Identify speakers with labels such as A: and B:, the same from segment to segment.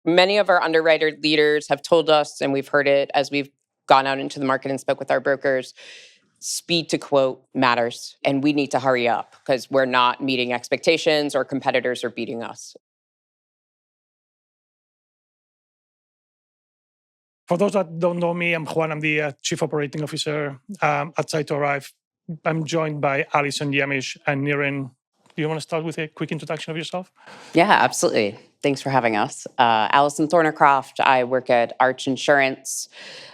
A: Many of our underwriter leaders have told us, and we've heard it as we've gone out into the market and spoke with our brokers, speed to quote matters. And we need to hurry up because we're not meeting expectations or competitors are beating us.
B: For those that don't know me, I'm Chauhan. I'm the Chief Operating Officer at Cytora. I'm joined by Allison, Yaemish, and Neeren. Do you want to start with a quick introduction of yourself?
C: Yeah, absolutely. Thanks for having us. Allison Thornicroft. I work at Arch Insurance.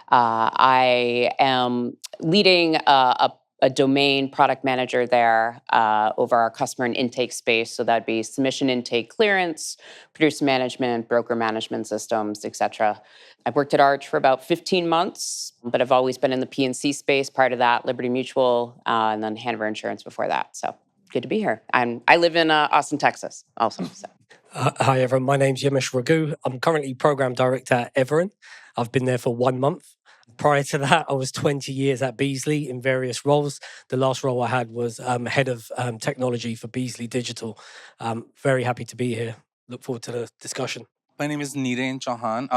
C: I am leading a domain product manager there over our customer and intake space. So that'd be submission intake clearance, producer management, broker management systems, et cetera. I've worked at Arch for about 15 months, but I've always been in the P&C space. Prior to that, Liberty Mutual, and then Hanover Insurance before that. So good to be here. I live in Austin, Texas also. So.
D: Hi, everyone. My name's Yaemish Rughoo. I'm currently Program Director at Everen. I've been there for 1 month. Prior to that, I was 20 years at Beazley in various roles. The last role I had was Head of Technology for Beazley Digital. Very happy to be here. Look forward to the discussion.
E: My name is Neeren Chauhan.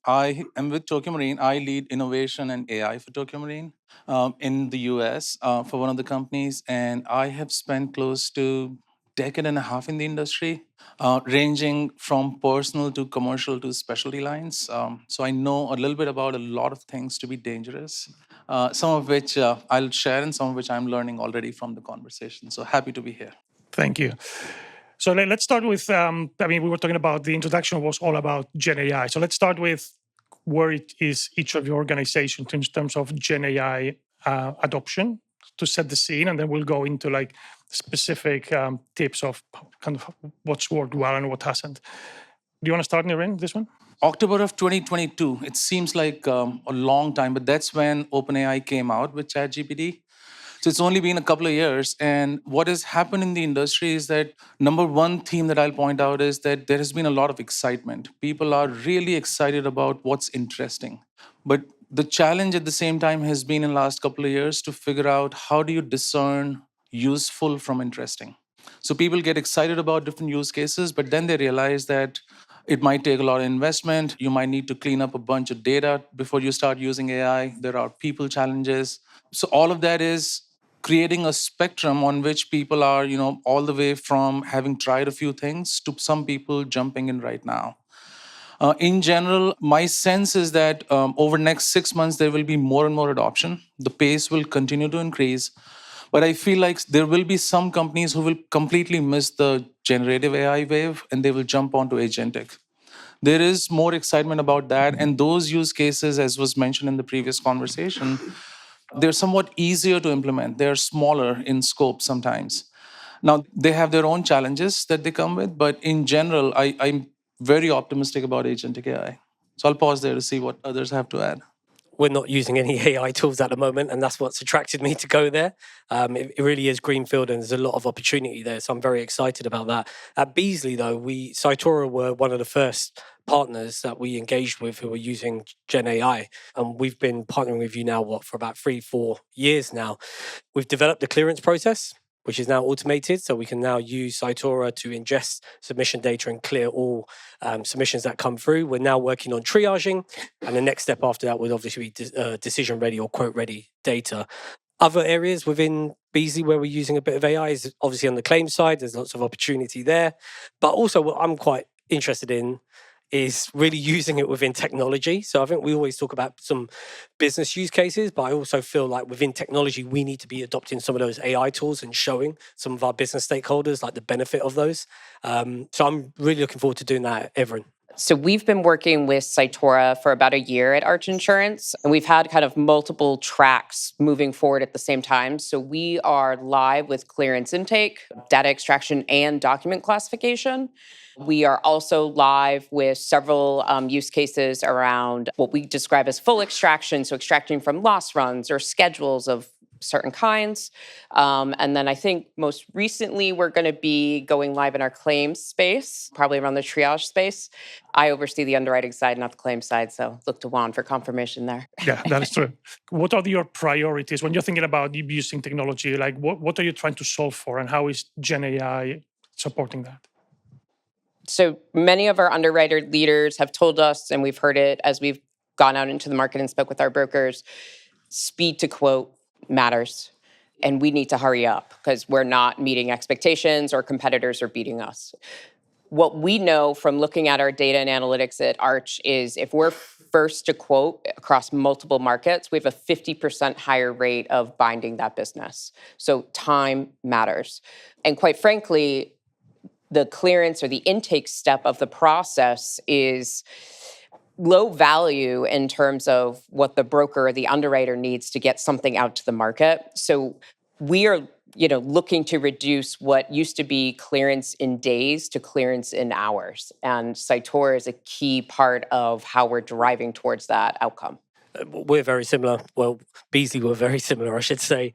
E: I am with Tokio Marine. I lead innovation and AI for Tokio Marine in the US for one of the companies. And I have spent close to decade and a half in the industry, ranging from personal to commercial to specialty lines. So I know a little bit about a lot of things to be dangerous, some of which I'll share and some of which I'm learning already from the conversation. So happy to be here.
B: Thank you. So let's start with, we were talking about the introduction was all about GenAI. So let's start with where it is each of your organizations in terms of GenAI adoption to set the scene. And then we'll go into like specific tips of kind of what's worked well and what hasn't. Do you want to start, Neeren, this one?
E: October of 2022. It seems like a long time, but that's when OpenAI came out with ChatGPT. So it's only been a couple of years. And what has happened in the industry is that number one theme that I'll point out is that there has been a lot of excitement. People are really excited about what's interesting. But the challenge at the same time has been in the last couple of years to figure out how do you discern useful from interesting. So people get excited about different use cases, but then they realize that it might take a lot of investment. You might need to clean up a bunch of data before you start using AI. There are people challenges. So all of that is creating a spectrum on which people are, all the way from having tried a few things to some people jumping in right now. In general, my sense is that over the next 6 months, there will be more and more adoption. The pace will continue to increase. But I feel like there will be some companies who will completely miss the generative AI wave and they will jump onto agentic. There is more excitement about that. And those use cases, as was mentioned in the previous conversation, they're somewhat easier to implement. They're smaller in scope sometimes. Now, they have their own challenges that they come with, but in general, I'm very optimistic about agentic AI. So I'll pause there to see what others have to add.
D: We're not using any AI tools at the moment, and that's what's attracted me to go there. It really is greenfield, and there's a lot of opportunity there, so I'm very excited about that. At Beazley, though, Cytora were one of the first partners that we engaged with who were using GenAI, and we've been partnering with you now, for about 3-4 years now. We've developed the clearance process, which is now automated. So we can now use Cytora to ingest submission data and clear all submissions that come through. We're now working on triaging. And the next step after that would obviously be decision ready or quote ready data. Other areas within Beazley where we're using a bit of AI is obviously on the claims side. There's lots of opportunity there. But also what I'm quite interested in is really using it within technology. So I think we always talk about some business use cases, but I also feel like within technology, we need to be adopting some of those AI tools and showing some of our business stakeholders like the benefit of those. So I'm really looking forward to doing that at Everen.
C: So we've been working with Cytora for about a year at Arch Insurance, and we've had kind of multiple tracks moving forward at the same time. So we are live with clearance intake, data extraction, and document classification. We are also live with several use cases around what we describe as full extraction, so extracting from loss runs or schedules of certain kinds. And then I think most recently we're going to be going live in our claims space, probably around the triage space. I oversee the underwriting side, not the claims side, so look to Juan for confirmation there.
B: Yeah, that is true. What are your priorities when you're thinking about using technology? Like what are you trying to solve for and how is GenAI supporting that?
A: So many of our underwriter leaders have told us, and we've heard it as we've gone out into the market and spoke with our brokers, speed to quote matters. And we need to hurry up because we're not meeting expectations or competitors are beating us. What we know from looking at our data and analytics at Arch is if we're first to quote across multiple markets, we have a 50% higher rate of binding that business. So time matters. And quite frankly, the clearance or the intake step of the process is low value in terms of what the broker or the underwriter needs to get something out to the market. So we are, looking to reduce what used to be clearance in days to clearance in hours. And Cytora is a key part of how we're driving towards that outcome.
D: We're very similar. Well, Beasley were very similar, I should say.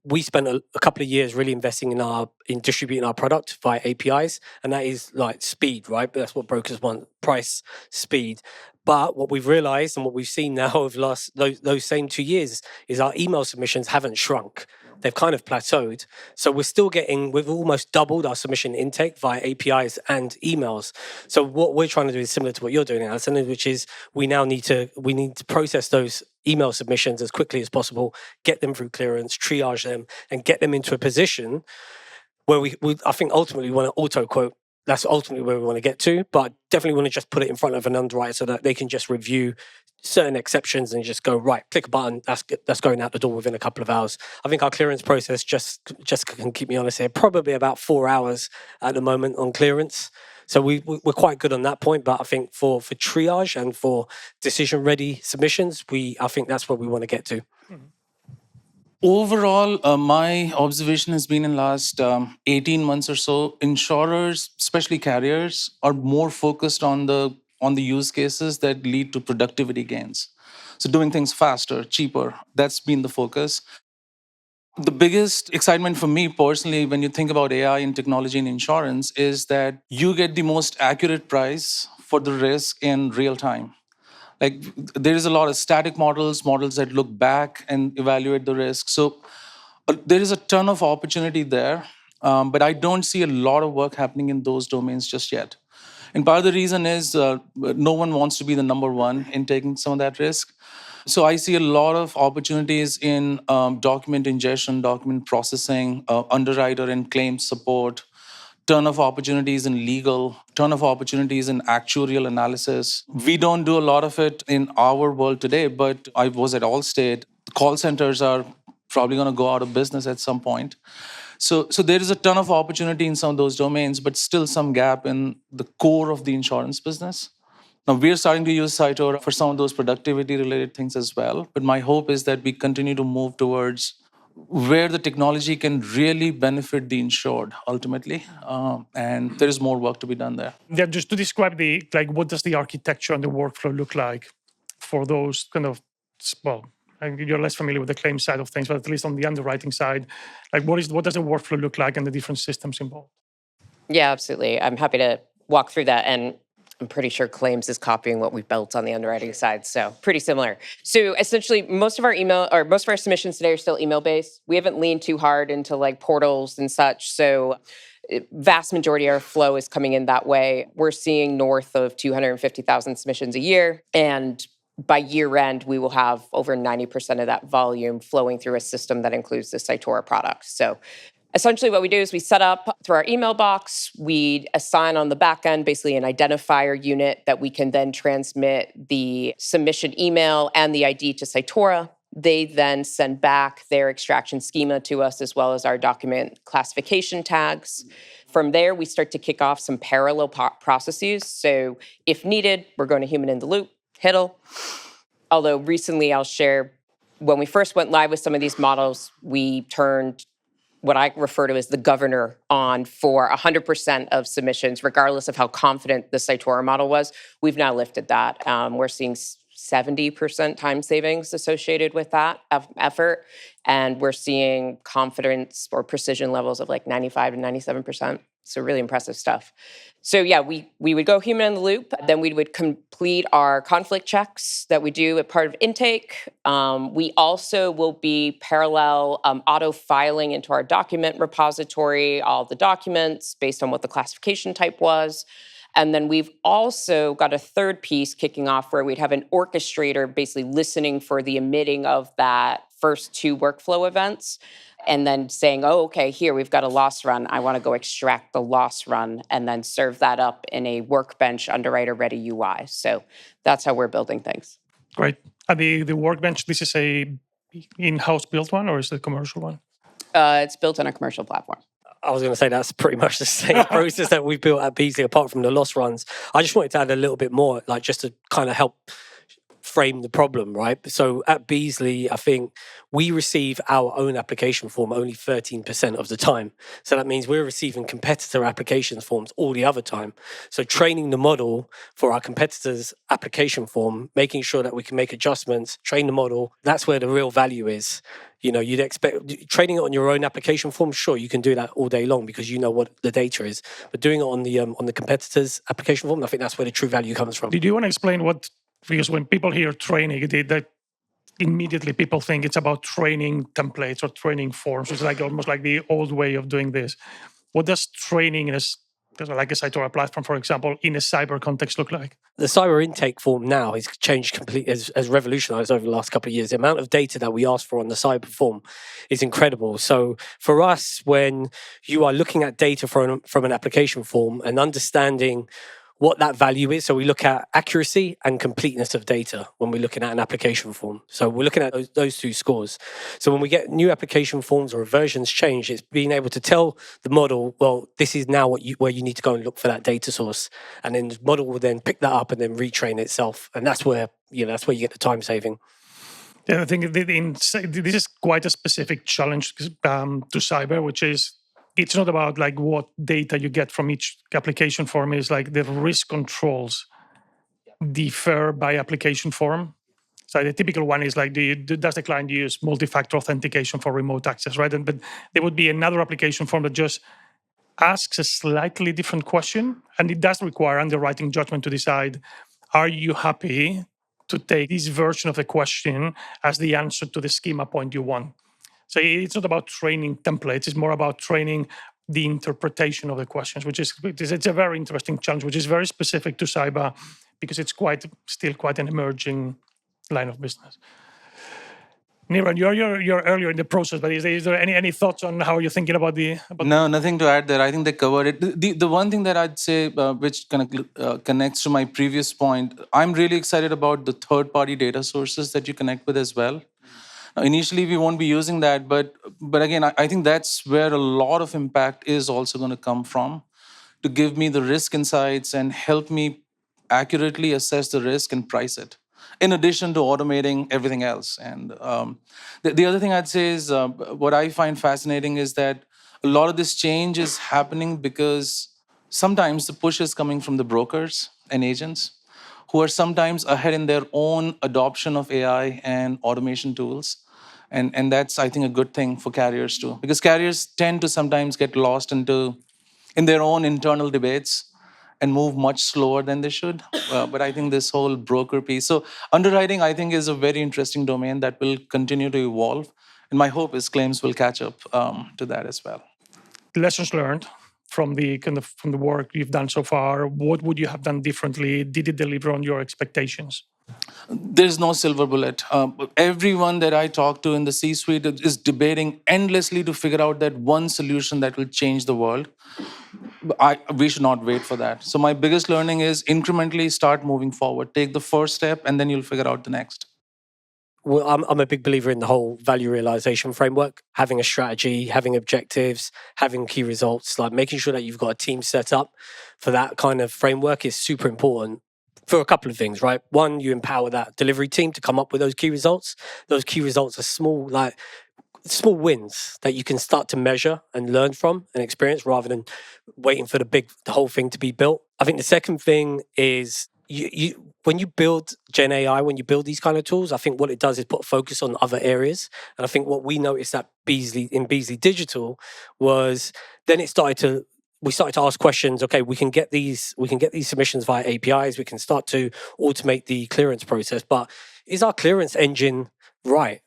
D: We spent a couple of years really investing in distributing our product via APIs, and that is like speed, right? That's what brokers want: price, speed. But what we've realized and what we've seen now over those same 2 years is our email submissions haven't shrunk. They've kind of plateaued. So we've almost doubled our submission intake via APIs and emails. So what we're trying to do is similar to what you're doing, Allison, which is we need to process those email submissions as quickly as possible, get them through clearance, triage them, and get them into a position where we I think ultimately we want to auto quote. That's ultimately where we want to get to, but definitely want to just put it in front of an underwriter so that they can just review certain exceptions and just go, right, click a button, that's going out the door within a couple of hours. I think our clearance process, just can keep me honest here, probably about 4 hours at the moment on clearance. So we're quite good on that point, but I think for triage and for decision-ready submissions, I think that's what we want to get to.
E: Overall, my observation has been in last 18 months or so, insurers, especially carriers, are more focused on the use cases that lead to productivity gains. So doing things faster, cheaper, that's been the focus. The biggest excitement for me personally, when you think about AI and technology in insurance, is that you get the most accurate price for the risk in real time. Like there is a lot of static models that look back and evaluate the risk. So there is a ton of opportunity there, but I don't see a lot of work happening in those domains just yet. And part of the reason is no one wants to be the number one in taking some of that risk. So I see a lot of opportunities in document ingestion, document processing, underwriter and claims support, ton of opportunities in legal, ton of opportunities in actuarial analysis. We don't do a lot of it in our world today, but I was at Allstate. Call centers are probably going to go out of business at some point. So there is a ton of opportunity in some of those domains, but still some gap in the core of the insurance business. Now, we're starting to use Cytora for some of those productivity-related things as well. But my hope is that we continue to move towards where the technology can really benefit the insured ultimately. And there is more work to be done there.
B: Yeah, just to describe what does the architecture and the workflow look like for those kind of, well, you're less familiar with the claim side of things, but at least on the underwriting side, what does the workflow look like and the different systems involved?
A: Yeah, absolutely. I'm happy to walk through that. And I'm pretty sure claims is copying what we built on the underwriting side. So pretty similar. So essentially, most of our submissions today are still email-based. We haven't leaned too hard into portals and such. So vast majority of our flow is coming in that way. We're seeing north of 250,000 submissions a year. And by year end, we will have over 90% of that volume flowing through a system that includes the Cytora product. So essentially what we do is we set up through our email box, we assign on the back end basically an identifier unit that we can then transmit the submission email and the ID to Cytora. They then send back their extraction schema to us as well as our document classification tags. From there, we start to kick off some parallel processes. So if needed, we're going to human in the loop, HITL. Although recently I'll share, when we first went live with some of these models, we turned what I refer to as the governor on for 100% of submissions, regardless of how confident the Cytora model was. We've now lifted that. We're seeing 70% time savings associated with that effort. And we're seeing confidence or precision levels of 95 to 97%. So really impressive stuff. So yeah, we would go human in the loop. Then we would complete our conflict checks that we do at part of intake. We also will be parallel auto filing into our document repository all the documents based on what the classification type was. And then we've also got a third piece kicking off where we'd have an orchestrator basically listening for the emitting of that first 2 workflow events and then saying, oh, okay, here we've got a loss run. I want to go extract the loss run and then serve that up in a workbench underwriter ready UI. So that's how we're building things.
B: Great. And the workbench, this is a in-house built one or is it a commercial one?
A: It's built on a commercial platform.
D: I was going to say that's pretty much the same process that we've built at Beasley, apart from the loss runs. I just wanted to add a little bit more, like just to kind of help frame the problem, right? So at Beasley, I think we receive our own application form only 13% of the time. So that means we're receiving competitor application forms all the other time. So training the model for our competitors' application form, making sure that we can make adjustments, train the model, that's where the real value is. You know, you'd expect training it on your own application form. Sure, you can do that all day long because you know what the data is. But doing it on the competitor's application form, I think that's where the true value comes from.
B: Did you want to explain what? Because when people hear training, that immediately people think it's about training templates or training forms. It's like almost like the old way of doing this. What does training in like a Cytora platform, for example, in a cyber context look like?
D: The cyber intake form now has changed completely, has revolutionized over the last couple of years. The amount of data that we ask for on the cyber form is incredible. So for us, when you are looking at data from an application form and understanding what that value is. So we look at accuracy and completeness of data when we're looking at an application form. So we're looking at those 2 scores. So when we get new application forms or versions change, it's being able to tell the model, well, this is now where you need to go and look for that data source. And then the model will then pick that up and then retrain itself. And that's where you get the time saving.
B: Yeah, I think this is quite a specific challenge to cyber, which is it's not about like what data you get from each application form. Is like the risk controls differ by application form. So the typical one is like, does the client use multi-factor authentication for remote access, right? But there would be another application form that just asks a slightly different question, and it does require underwriting judgment to decide, are you happy to take this version of the question as the answer to the schema point you want? So it's not about training templates, it's more about training the interpretation of the questions, it's a very interesting challenge, which is very specific to cyber because it's still quite an emerging line of business. Neeren, you're earlier in the process, but is there any thoughts on how you're thinking about
E: No, nothing to add there. I think they covered it. The one thing that I'd say, which kind of connects to my previous point, I'm really excited about the third-party data sources that you connect with as well. Now, initially, we won't be using that, but again, I think that's where a lot of impact is also going to come from, to give me the risk insights and help me accurately assess the risk and price it, in addition to automating everything else. And the other thing I'd say is what I find fascinating is that a lot of this change is happening because sometimes the push is coming from the brokers and agents who are sometimes ahead in their own adoption of AI and automation tools. And that's, I think, a good thing for carriers too, because carriers tend to sometimes get lost in their own internal debates and move much slower than they should. But I think this whole broker piece. So underwriting, I think, is a very interesting domain that will continue to evolve. And my hope is claims will catch up to that as well.
B: Lessons learned from the work you've done so far. What would you have done differently? Did it deliver on your expectations?
E: There's no silver bullet. Everyone that I talk to in the C-suite is debating endlessly to figure out that one solution that will change the world. We should not wait for that. So my biggest learning is incrementally start moving forward. Take the first step, and then you'll figure out the next.
D: Well, I'm a big believer in the whole value realization framework, having a strategy, having objectives, having key results, like making sure that you've got a team set up for that kind of framework is super important for a couple of things, right? One, you empower that delivery team to come up with those key results. Those key results are small wins that you can start to measure and learn from and experience rather than waiting for the whole thing to be built. I think the second thing is when you build GenAI, when you build these kind of tools, I think what it does is put focus on other areas. And I think what we noticed at Beasley Digital was then it started to we started to ask questions. Okay, we can get these submissions via APIs. We can start to automate the clearance process. But is our clearance engine right?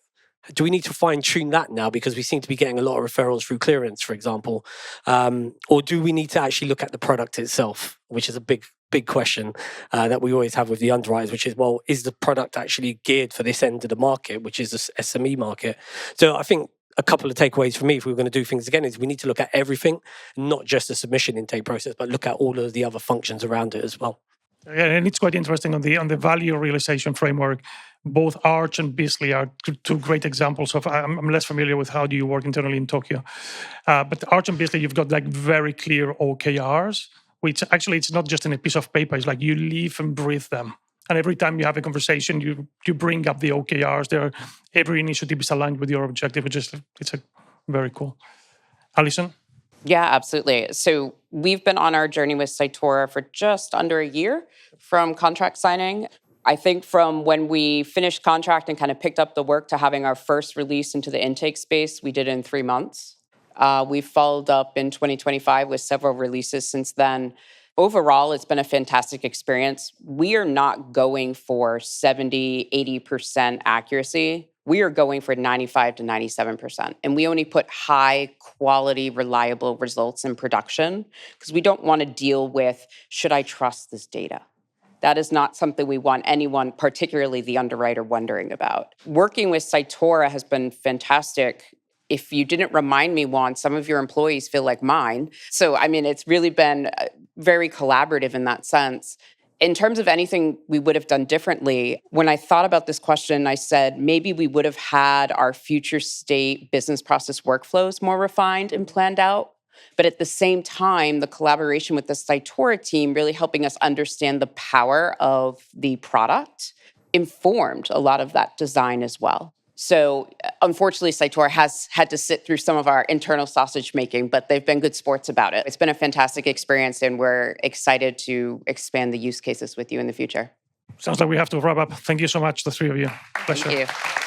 D: Do we need to fine tune that now because we seem to be getting a lot of referrals through clearance, for example, or do we need to actually look at the product itself, which is a big question that we always have with the underwriters, which is, well, is the product actually geared for this end of the market, which is the SME market? So I think a couple of takeaways for me, if we were going to do things again, is we need to look at everything, not just the submission intake process, but look at all of the other functions around it as well.
B: Yeah, and it's quite interesting on the value realization framework. Both Arch and Beasley are two great examples of. I'm less familiar with how do you work internally in Tokio, but Arch and Beasley, you've got like very clear OKRs, which actually it's not just in a piece of paper. It's like you live and breathe them, and every time you have a conversation, you bring up the OKRs. Every initiative is aligned with your objective. It's a very cool. Allison.
C: Yeah, absolutely. So we've been on our journey with Cytora for just under a year from contract signing. I think from when we finished contract and kind of picked up the work to having our first release into the intake space, we did it in 3 months. We've followed up in 2025 with several releases since then. Overall, it's been a fantastic experience. We are not going for 70, 80% accuracy. We are going for 95 to 97%. And we only put high quality, reliable results in production because we don't want to deal with, should I trust this data? That is not something we want anyone, particularly the underwriter, wondering about. Working with Cytora has been fantastic. If you didn't remind me once, some of your employees feel like mine. So, I mean, it's really been very collaborative in that sense. In terms of anything we would have done differently, when I thought about this question, I said maybe we would have had our future state business process workflows more refined and planned out. But at the same time, the collaboration with the Cytora team really helping us understand the power of the product informed a lot of that design as well. So unfortunately, Cytora has had to sit through some of our internal sausage making, but they've been good sports about it. It's been a fantastic experience, and we're excited to expand the use cases with you in the future.
B: Sounds like we have to wrap up. Thank you so much, the three of you. Pleasure.
C: Thank you.